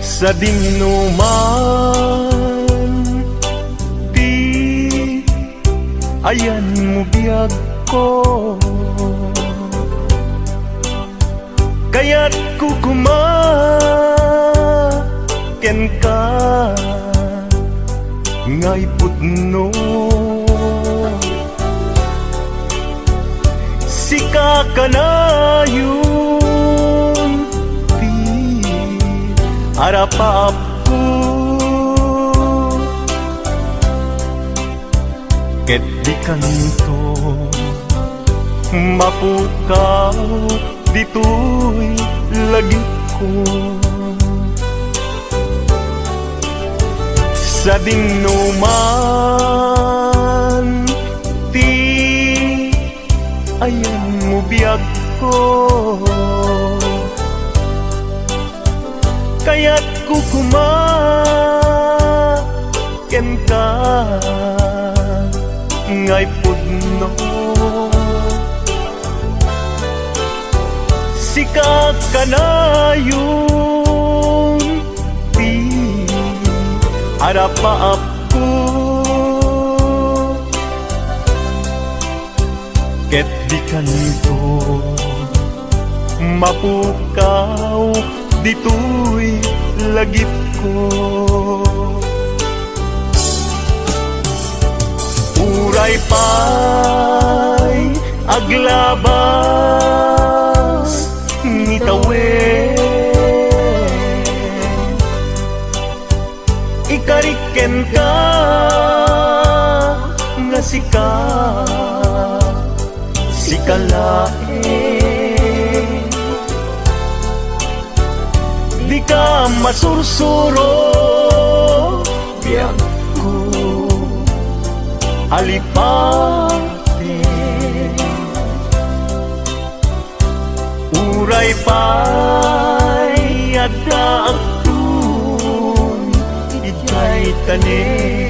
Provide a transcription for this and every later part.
sa dinuman, di ayan mo biyag ko, kaya't kukumaken ka ngay pudno. Sika ka na yun, di harapap ko, ket di kanto mapukaw dito'y lagip ko. Sa dinuman, di ayan mo biyag ko, kaya't kukumaken ka ngay pudno. Sikat ka na yung di harapap ko, ket di kanto mapukaw dito'y lagip ko. Uray pa'y aglabas ngitawin, ikariken ka nga sikalain, di ka masursuro biyag ko alipate. Uray pa'y adda ang tun ikay tanin.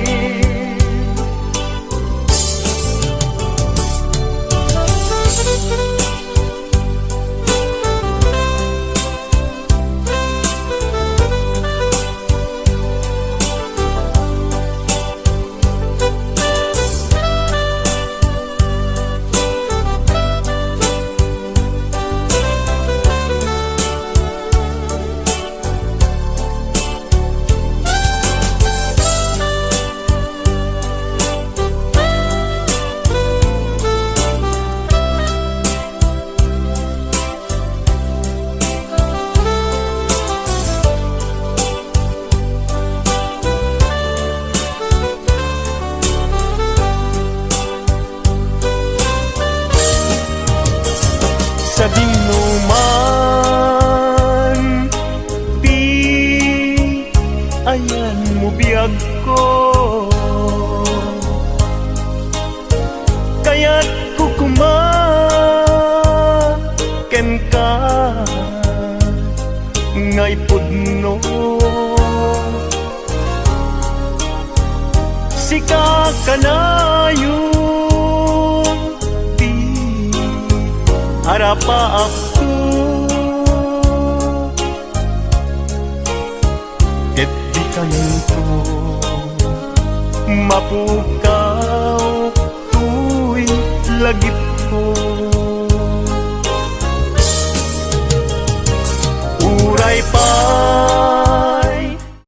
Sa dinuman, di ayan mo biyag ko, kaya't kukumaken ka ngay pudno. Sika ka na yung di harapap ko, ket di kanto mapukaw tu'y lagip ko.